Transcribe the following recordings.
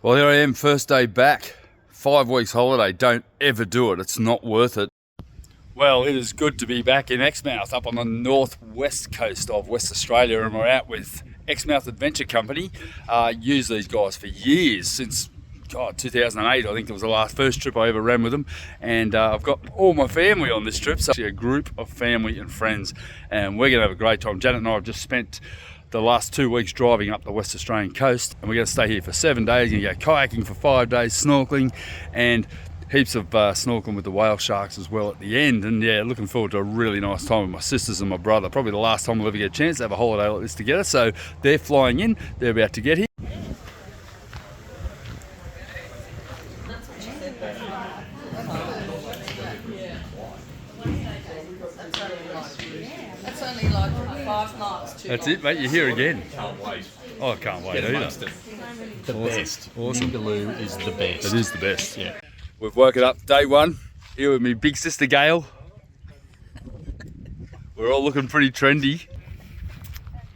Well, here I am, first day back. 5 weeks holiday, don't ever do it, it's not worth it. Well, it is good to be back in Exmouth, up on the northwest coast of West Australia, and we're out with Exmouth Adventure Company. Used these guys for years, since 2008 I think it was the first trip I ever ran with them, and I've got all my family on this trip, so actually a group of family and friends, and we're going to have a great time. Janet and I have just spent the last 2 weeks driving up the West Australian coast, and we're going to stay here for 7 days. We're going to go kayaking for 5 days, snorkeling, and heaps of snorkeling with the whale sharks as well at the end. And yeah, looking forward to a really nice time with my sisters and my brother. Probably the last time we'll ever get a chance to have a holiday like this together. So they're flying in, they're about to get here. That's only like 5 nights. That's it, mate, you're here again. Can't wait. Oh, I can't wait Get either. amongst it. The best. Awesome. Ningaloo is the best. It is the best. Yeah. We've woken up day one, here with me big sister Gail. We're all looking pretty trendy.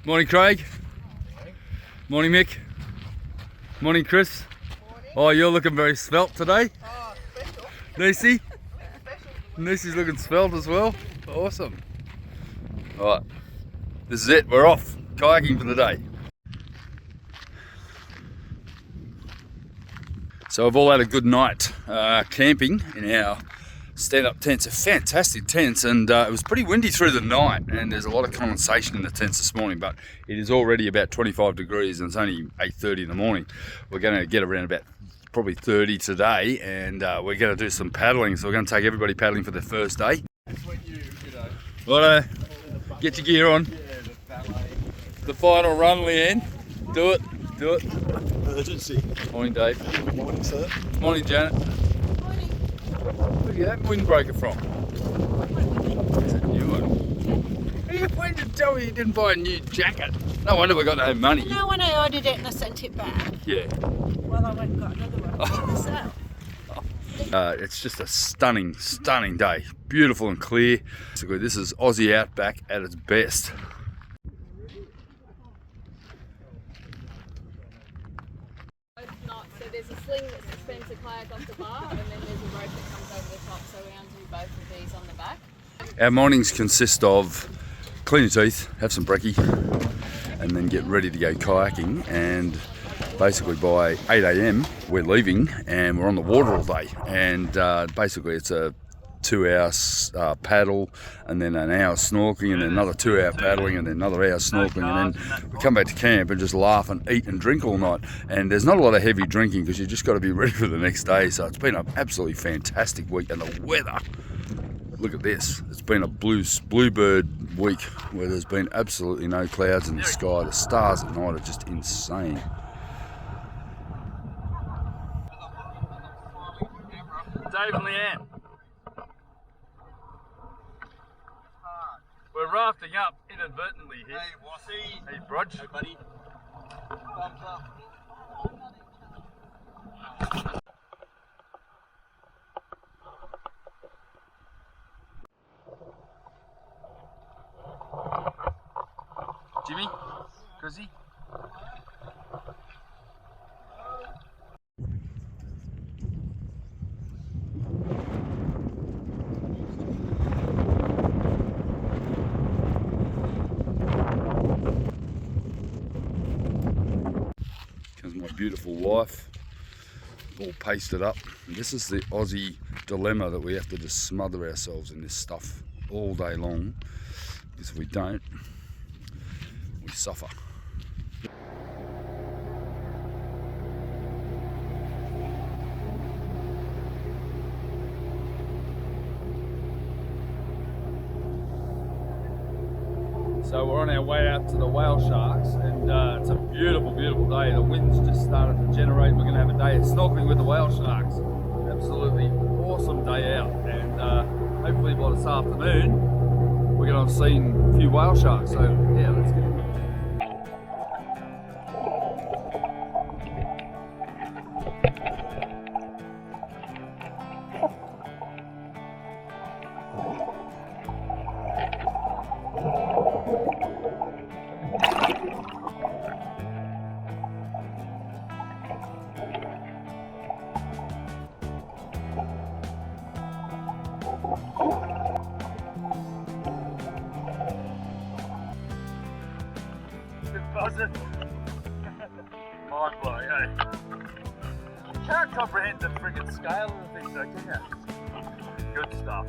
Morning, Craig. Morning, Mick. Morning, Chris. Oh, you're looking very svelte today. Oh, special. Nisi? Special. Nisi's looking svelte as well. Awesome. Alright, this is it. We're off kayaking for the day. So we've all had a good night camping in our stand-up tents. They're fantastic tents, and it was pretty windy through the night, and there's a lot of condensation in the tents this morning, but it is already about 25 degrees and it's only 8:30 in the morning. We're going to get around about probably 30 today, and we're going to do some paddling, so we're going to take everybody paddling for their first day. That's when you Righto, get your gear on. The final run, Leanne. Do it, do it. urgency. Morning, Dave. Morning, sir. Morning, Janet. Morning. Where'd you get that windbreaker from? It's a new one. When did you tell me you didn't buy a new jacket? No wonder we got no money. No, when I ordered it and I sent it back. Yeah. Well, I went and got another one. In the south. It's just a stunning, stunning day. Beautiful and clear. So good. This is Aussie Outback at its best. So there's a sling that suspends the kayak off the bar, and then there's a rope that comes over the top, so we undo both of these on the back. Our mornings consist of clean your teeth, have some brekkie, and then get ready to go kayaking. And basically by 8 AM we're leaving and we're on the water all day. And basically it's a 2 hour paddle, and then an hour snorkeling, and then another 2 hour paddling, and then another hour snorkeling, and then we come back to camp and just laugh and eat and drink all night. And there's not a lot of heavy drinking because you just got to be ready for the next day. So it's been an absolutely fantastic week, and the weather, look at this, it's been a bluebird week where there's been absolutely no clouds in the sky. The stars at night are just insane. Dave and Leanne, we're rafting up inadvertently here. Hey, Wassy. Hey, Brodge. Hey, buddy. Thumbs up. Jimmy? Chrissy? Comes my beautiful wife, all pasted up. And this is the Aussie dilemma, that we have to just smother ourselves in this stuff all day long, because if we don't, we suffer. So we're on our way out to the whale sharks, and it's a beautiful, beautiful day. The wind's just started to generate. We're going to have a day of snorkeling with the whale sharks. Absolutely awesome day out, and hopefully by this afternoon we're going to have seen a few whale sharks. So yeah, let's get it. was it? Mind blowing, eh? You can't comprehend the friggin' scale of the things though, can you? Good stuff.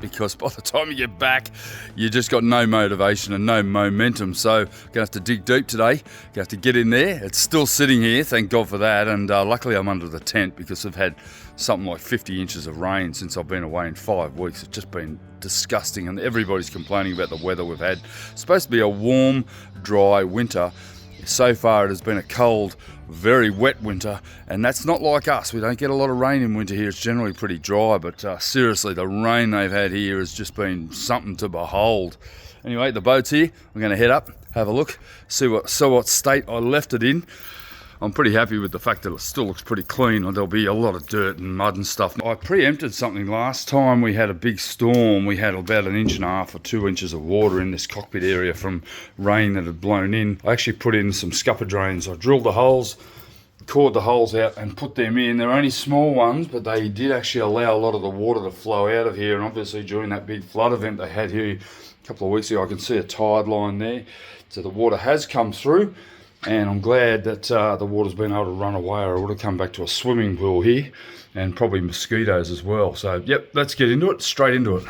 Because by the time you get back, you just got no motivation and no momentum. So gonna have to dig deep today. Gonna have to get in there. It's still sitting here, thank God for that. And luckily I'm under the tent because I've had something like 50 inches of rain since I've been away in 5 weeks. It's just been disgusting, and everybody's complaining about the weather we've had. It's supposed to be a warm, dry winter. So far it has been a cold, very wet winter, and that's not like us. We don't get a lot of rain in winter here. It's generally pretty dry, but seriously, the rain they've had here has just been something to behold. Anyway, the boat's here. I'm going to head up, have a look, see what state I left it in. I'm pretty happy with the fact that it still looks pretty clean. There'll be a lot of dirt and mud and stuff. I preempted something last time we had a big storm. We had about 1.5 inches or 2 inches of water in this cockpit area from rain that had blown in. I actually put in some scupper drains. I drilled the holes, cored the holes out and put them in. They're only small ones, but they did actually allow a lot of the water to flow out of here. And obviously during that big flood event they had here a couple of weeks ago, I can see a tide line there. So the water has come through. And I'm glad that the water's been able to run away, or I would have come back to a swimming pool here, and probably mosquitoes as well. So, yep, let's get into it, straight into it.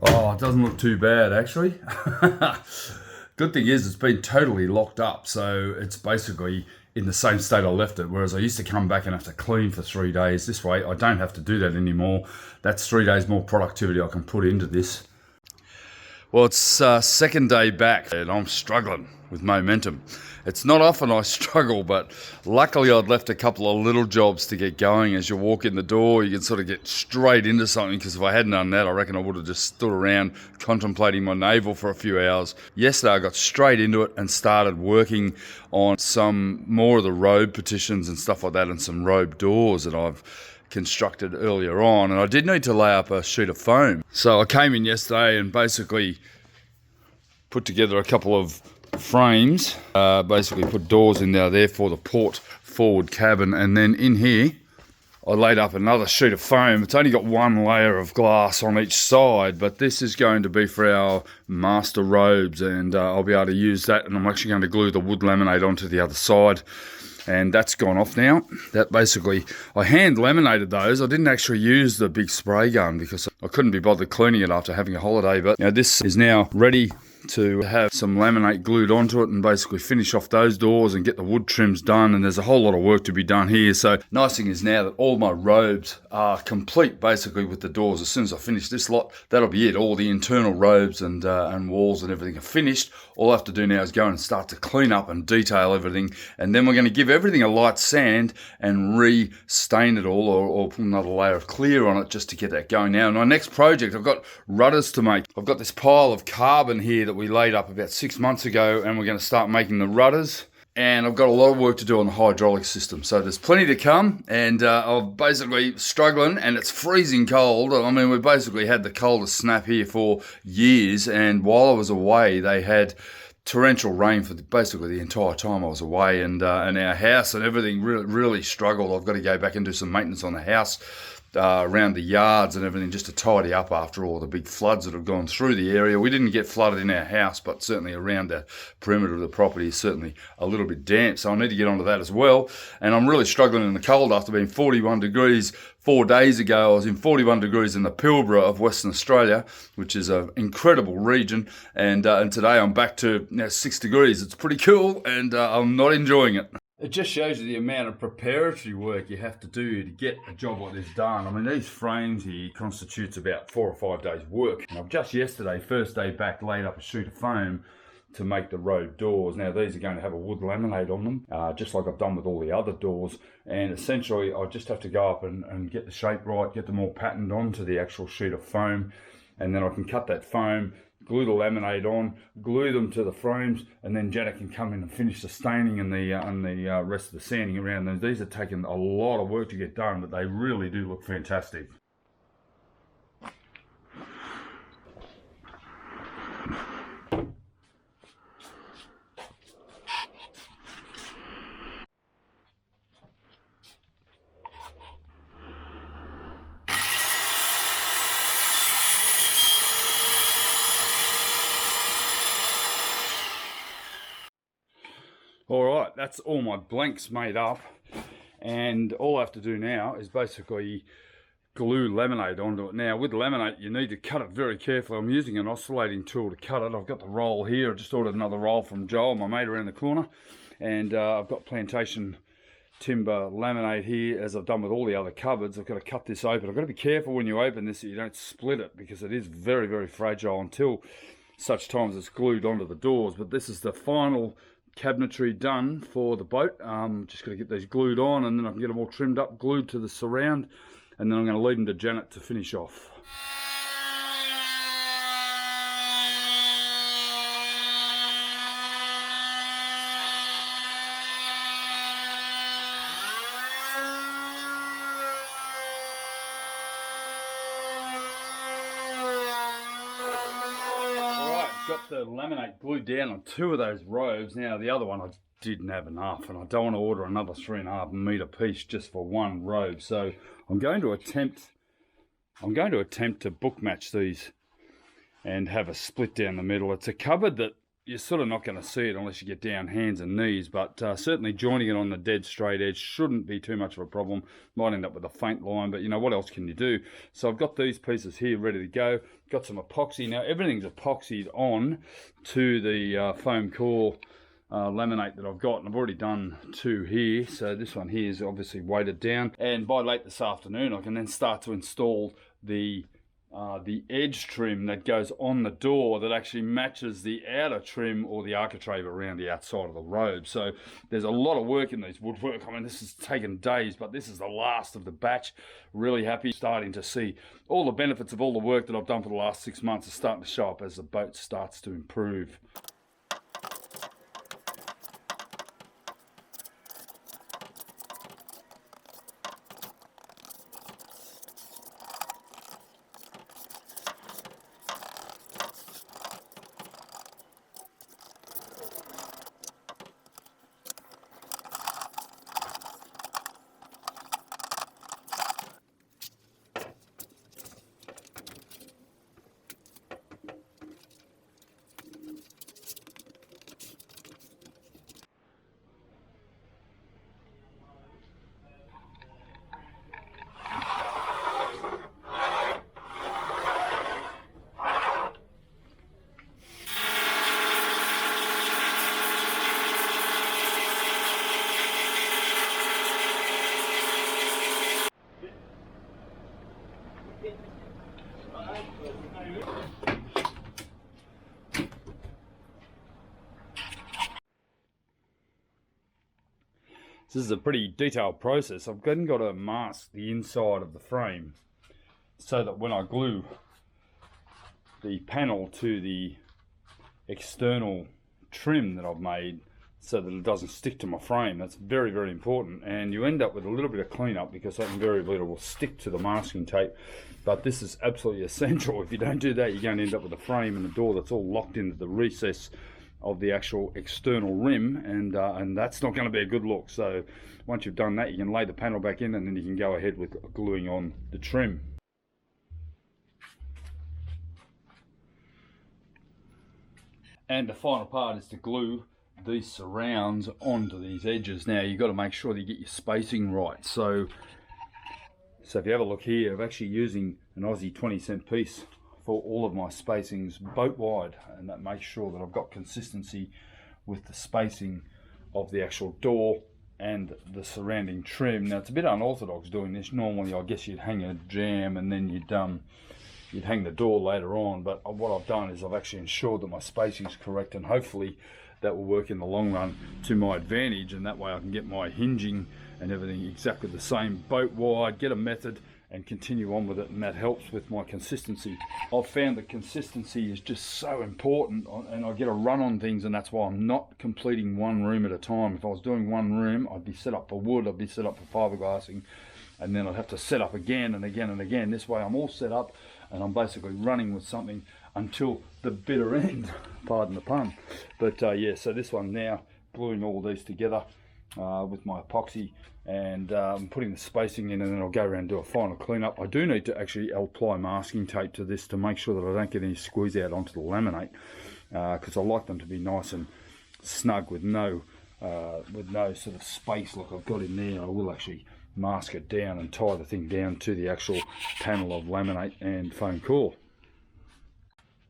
Oh, it doesn't look too bad, actually. Good thing is it's been totally locked up, so it's basically in the same state I left it, whereas I used to come back and have to clean for 3 days. This way I don't have to do that anymore. That's 3 days more productivity I can put into this. Well, it's second day back and I'm struggling with momentum. It's not often I struggle, but luckily I'd left a couple of little jobs to get going. As you walk in the door, you can sort of get straight into something, because if I hadn't done that, I reckon I would have just stood around contemplating my navel for a few hours. Yesterday I got straight into it and started working on some more of the robe petitions and stuff like that, and some robe doors that I've constructed earlier on. And I did need to lay up a sheet of foam. So I came in yesterday and basically put together a couple of frames, basically put doors in there for the port forward cabin, and then in here I laid up another sheet of foam. It's only got one layer of glass on each side, but this is going to be for our master robes, and I'll be able to use that, and I'm actually going to glue the wood laminate onto the other side. And that's gone off now. That basically, I hand laminated those. I didn't actually use the big spray gun because I couldn't be bothered cleaning it after having a holiday. But now this is now ready to have some laminate glued onto it and basically finish off those doors and get the wood trims done. And there's a whole lot of work to be done here. So nice thing is now that all my robes are complete basically with the doors. As soon as I finish this lot, that'll be it. All the internal robes and walls and everything are finished. All I have to do now is go and start to clean up and detail everything. And then we're going to give everything a light sand and re-stain it all, or put another layer of clear on it just to get that going. Now, in my next project, I've got rudders to make. I've got this pile of carbon here that we laid up about 6 months ago, and we're going to start making the rudders. And I've got a lot of work to do on the hydraulic system. So there's plenty to come, and I'm basically struggling, and it's freezing cold. I mean, we basically had the coldest snap here for years, and while I was away, they had torrential rain for basically the entire time I was away, and our house and everything really struggled. I've got to go back and do some maintenance on the house, around the yards and everything, just to tidy up after all the big floods that have gone through the area. We didn't get flooded in our house, but certainly around the perimeter of the property is certainly a little bit damp, so I need to get onto that as well. And I'm really struggling in the cold after being 41 degrees 4 days ago. I was in 41 degrees in the Pilbara of Western Australia, which is an incredible region, and today I'm back to 6 degrees. It's pretty cool, and I'm not enjoying it. It just shows you the amount of preparatory work you have to do to get a job like this done. I mean, these frames here constitutes about 4 or 5 days work. And I've just yesterday, first day back, laid up a sheet of foam to make the road doors. Now these are going to have a wood laminate on them, just like I've done with all the other doors. And essentially I just have to go up and get the shape right, get them all patterned onto the actual sheet of foam. And then I can cut that foam, glue the laminate on, glue them to the frames, and then Janet can come in and finish the staining and the rest of the sanding around them. These are taking a lot of work to get done, but they really do look fantastic. Alright, that's all my blanks made up, and all I have to do now is basically glue laminate onto it. Now with laminate you need to cut it very carefully. I'm using an oscillating tool to cut it. I've got the roll here. I just ordered another roll from Joel, my mate around the corner, and I've got plantation timber laminate here, as I've done with all the other cupboards. I've got to cut this open. I've got to be careful when you open this that you don't split it, because it is very, very fragile until such times it's glued onto the doors. But this is the final cabinetry done for the boat. Just got to get these glued on, and then I can get them all trimmed up, glued to the surround, and then I'm going to leave them to Janet to finish off. Got the laminate glued down on 2 of those robes. Now the other one I didn't have enough, and I don't want to order another 3.5 metre piece just for one robe. So I'm going to attempt to book match these and have a split down the middle. It's a cupboard that you're sort of not going to see it unless you get down hands and knees, but certainly joining it on the dead straight edge shouldn't be too much of a problem. Might end up with a faint line, but you know, what else can you do? So I've got these pieces here ready to go. Got some epoxy. Now everything's epoxied on to the foam core laminate that I've got, and I've already done 2 here. So this one here is obviously weighted down, and by late this afternoon I can then start to install the edge trim that goes on the door that actually matches the outer trim or the architrave around the outside of the robe. So there's a lot of work in these woodwork. I mean, this has taken days, but this is the last of the batch. Really happy, starting to see all the benefits of all the work that I've done for the last 6 months are starting to show up as the boat starts to improve. This is a pretty detailed process. I've then got to mask the inside of the frame so that when I glue the panel to the external trim that I've made, so that it doesn't stick to my frame. That's very, very important, and you end up with a little bit of cleanup because that invariably will stick to the masking tape. But this is absolutely essential. If you don't do that, you're going to end up with a frame and the door that's all locked into the recess of the actual external rim, and that's not going to be a good look. So once you've done that, you can lay the panel back in, and then you can go ahead with gluing on the trim. And the final part is to glue these surrounds onto these edges. Now you've got to make sure that you get your spacing right. So if you have a look here, I'm actually using an Aussie 20-cent piece for all of my spacings boat wide, and that makes sure that I've got consistency with the spacing of the actual door and the surrounding trim. Now it's a bit unorthodox doing this. Normally I guess you'd hang a jamb and then you'd hang the door later on, but what I've done is I've actually ensured that my spacing is correct, and hopefully that will work in the long run to my advantage, and that way I can get my hinging and everything exactly the same boat wide, get a method, and continue on with it, and that helps with my consistency. I've found that consistency is just so important, and I get a run on things, and that's why I'm not completing one room at a time. If I was doing one room, I'd be set up for wood, I'd be set up for fiberglassing, and then I'd have to set up again and again and again. This way I'm all set up and I'm basically running with something until the bitter end, pardon the pun. But yeah, so this one now, gluing all these together with my epoxy, and putting the spacing in, and then I'll go around and do a final cleanup. I do need to actually apply masking tape to this to make sure that I don't get any squeeze out onto the laminate, because I like them to be nice and snug with no sort of space like I've got in there. I will actually mask it down and tie the thing down to the actual panel of laminate and foam core.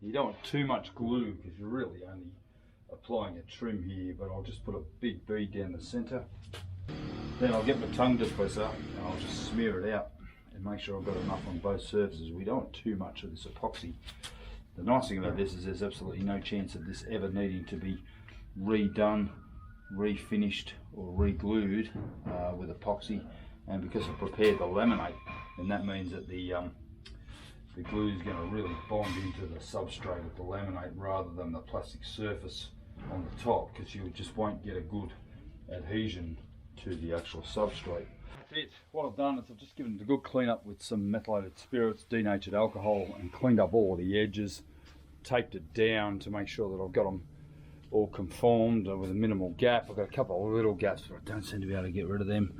You don't want too much glue because you're really only applying a trim here, but I'll just put a big bead down the center. Then I'll get my tongue disperser and I'll just smear it out and make sure I've got enough on both surfaces. We don't want too much of this epoxy. The nice thing about this is there's absolutely no chance of this ever needing to be redone, refinished or re-glued with epoxy. And because I've prepared the laminate, and that means that the glue is going to really bond into the substrate of the laminate rather than the plastic surface on the top, because you just won't get a good adhesion to the actual substrate. That's it. What I've done is I've just given it a good clean up with some methylated spirits, denatured alcohol, and cleaned up all the edges, taped it down to make sure that I've got them all conformed with a minimal gap. I've got a couple of little gaps, but I don't seem to be able to get rid of them.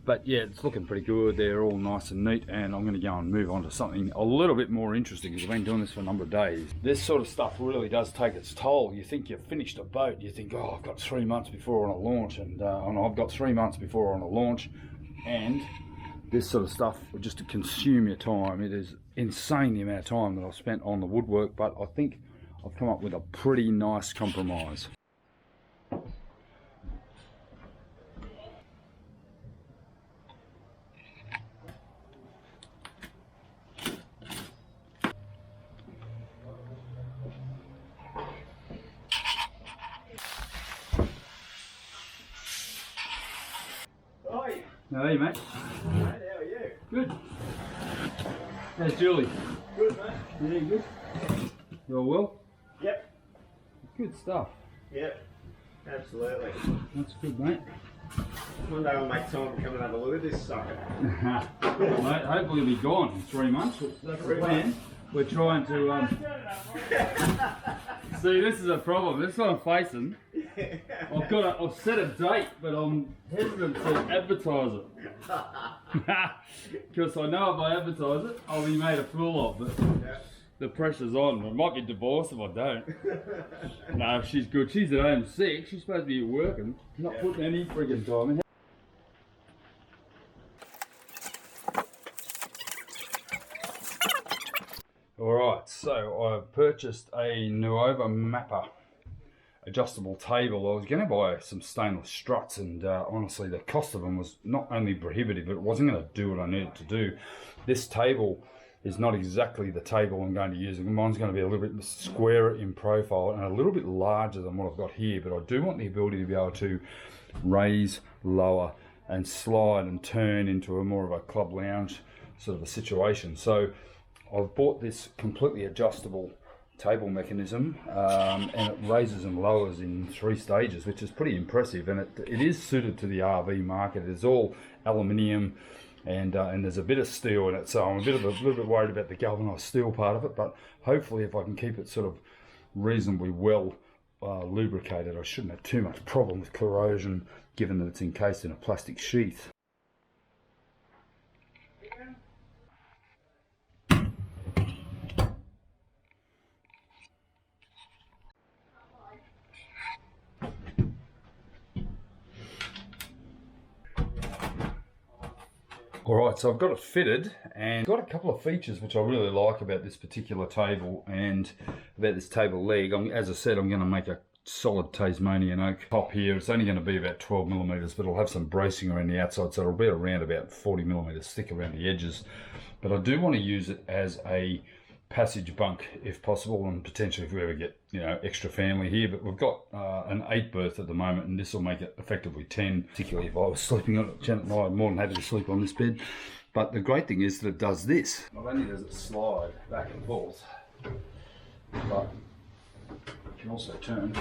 But yeah, it's looking pretty good. They're all nice and neat, and I'm going to go and move on to something a little bit more interesting, because I've been doing this for a number of days. This sort of stuff really does take its toll. You think you've finished a boat, you think, oh, I've got 3 months before on a launch, and I've got 3 months before on a launch, and this sort of stuff, just to consume your time. It is insane the amount of time that I've spent on the woodwork, but I think I've come up with a pretty nice compromise. Hi. Hey mate. Mate, how are you? Good. How's Julie? Good, mate. Yeah, good. You all well? Yep. Good stuff. Yep. Absolutely. That's good, mate. One day I'll make time to come and have a look at this sucker. Mate, hopefully it'll be gone in 3 months. That's the plan. We're trying to see, this is a problem. This is what I'm facing. I've set a date, but I'm hesitant to advertise it. Because I know if I advertise it, I'll be made a fool of. But the pressure's on. I might be divorced if I don't. No, she's good. She's at home sick. She's supposed to be working, not putting any friggin' time in. Alright, so I've purchased a Nuova Mapper adjustable table. I was going to buy some stainless struts, and honestly the cost of them was not only prohibitive, but it wasn't going to do what I needed to do. This table is not exactly the table I'm going to use. Mine's going to be a little bit squarer in profile and a little bit larger than what I've got here, but I do want the ability to be able to raise, lower and slide and turn into a more of a club lounge sort of a situation. So I've bought this completely adjustable table mechanism, and it raises and lowers in 3 stages, which is pretty impressive, and it is suited to the RV market. It is all aluminium, and there's a bit of steel in it, so I'm a little bit worried about the galvanized steel part of it, but hopefully if I can keep it sort of reasonably well lubricated, I shouldn't have too much problem with corrosion, given that it's encased in a plastic sheath. Alright, so I've got it fitted, and got a couple of features which I really like about this particular table and about this table leg. As I said, I'm going to make a solid Tasmanian oak top here. It's only going to be about 12 millimeters, but it'll have some bracing around the outside, so it'll be around about 40 millimeters thick around the edges. But I do want to use it as a passage bunk if possible, and potentially if we ever get, you know, extra family here. But we've got an 8 berth at the moment, and this will make it effectively 10, particularly if I was sleeping on it. Janet and I are more than happy to sleep on this bed. But the great thing is that it does this. Not only does it slide back and forth, but it can also turn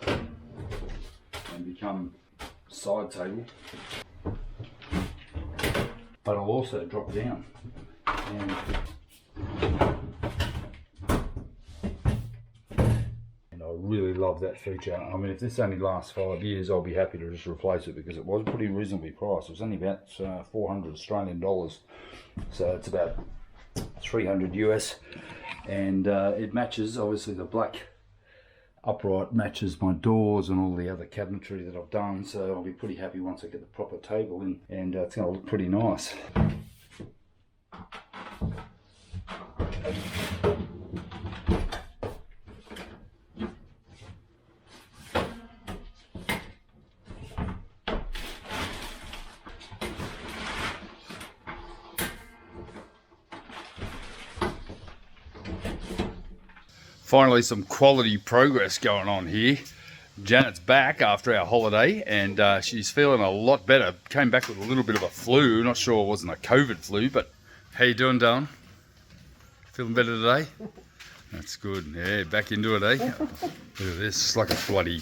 and become side table. But it'll also drop down. And I really love that feature. I mean, if this only lasts 5 years, I'll be happy to just replace it because it was pretty reasonably priced. It was only about 400 Australian dollars, so it's about 300 US, and it matches, obviously the black upright matches my doors and all the other cabinetry that I've done, so I'll be pretty happy once I get the proper table in, and it's going to look pretty nice. Finally, some quality progress going on here. Janet's back after our holiday and she's feeling a lot better. Came back with a little bit of a flu. Not sure it wasn't a COVID flu, but how you doing, Darren? Feeling better today? That's good. Yeah, back into it, eh? Look at this. It's like a bloody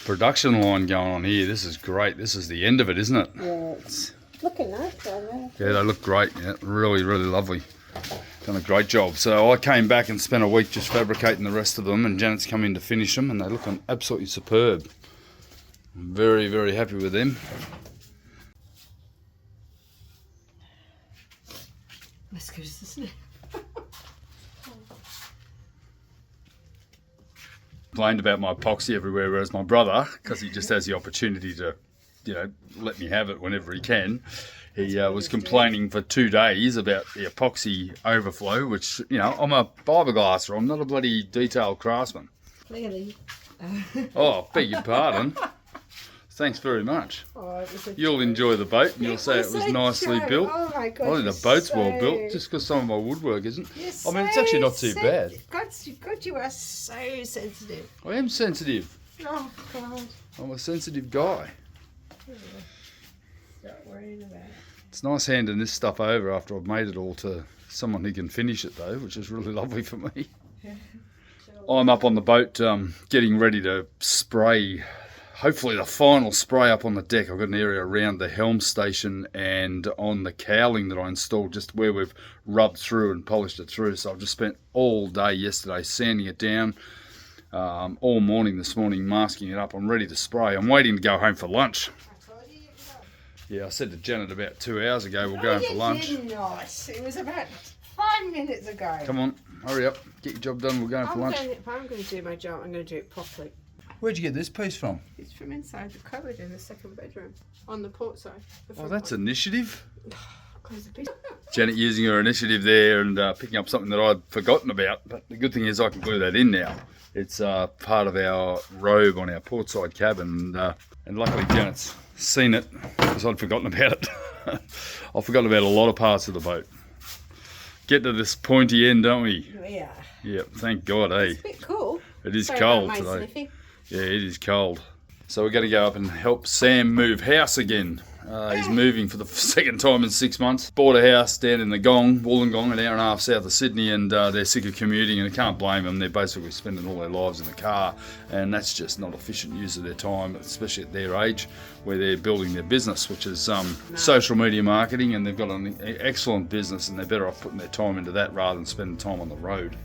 production line going on here. This is great. This is the end of it, isn't it? Yeah, it's looking nice down there. Yeah, they look great. Yeah, really, really lovely. Done a great job. So I came back and spent a week just fabricating the rest of them, and Janet's come in to finish them, and they're looking absolutely superb. I'm very, very happy with them. Whiskers, isn't it? Complained about my epoxy everywhere, whereas my brother, because he just has the opportunity to, let me have it whenever he can, he was complaining for 2 days about the epoxy overflow, which, I'm a fiberglasser. I'm not a bloody detailed craftsman. Clearly. Oh, beg your pardon. Thanks very much. Oh, You'll enjoy the boat, and you'll say it was nicely built. Oh my God, I think the boat's well built, just because some of my woodwork isn't. I mean, it's actually not too bad. God, you are so sensitive. I am sensitive. Oh God. I'm a sensitive guy. Stop worrying about it. It's nice handing this stuff over after I've made it all to someone who can finish it though, which is really lovely for me. I'm up on the boat getting ready to spray, hopefully the final spray up on the deck. I've got an area around the helm station and on the cowling that I installed, just where we've rubbed through and polished it through. So I've just spent all day yesterday sanding it down, all morning this morning masking it up. I'm ready to spray. I'm waiting to go home for lunch. Yeah, I said to Janet about 2 hours ago we'll go home for lunch. Nice. It was about 5 minutes ago. Come on, hurry up, get your job done, we're going for lunch. If I'm going to do my job, I'm going to do it properly. Where'd you get this piece from? It's from inside the cupboard in the second bedroom, on the port side. Oh, that's initiative. Close the piece. Janet using her initiative there and picking up something that I'd forgotten about. But the good thing is I can glue that in now. It's part of our robe on our portside cabin, and luckily Janet's seen it because I'd forgotten about it. I've forgotten about a lot of parts of the boat. Get to this pointy end, don't we? Yeah. Yeah, thank God, eh? It's a bit cool. It is Sorry cold about my today. sniffing. Yeah, it is cold. So we're going to go up and help Sam move house again. He's moving for the second time in 6 months. Bought a house down in the Wollongong, an hour and a half south of Sydney, and they're sick of commuting, and I can't blame them. They're basically spending all their lives in the car, and that's just not efficient use of their time, especially at their age, where they're building their business, which is social media marketing, and they've got an excellent business, and they're better off putting their time into that rather than spending time on the road.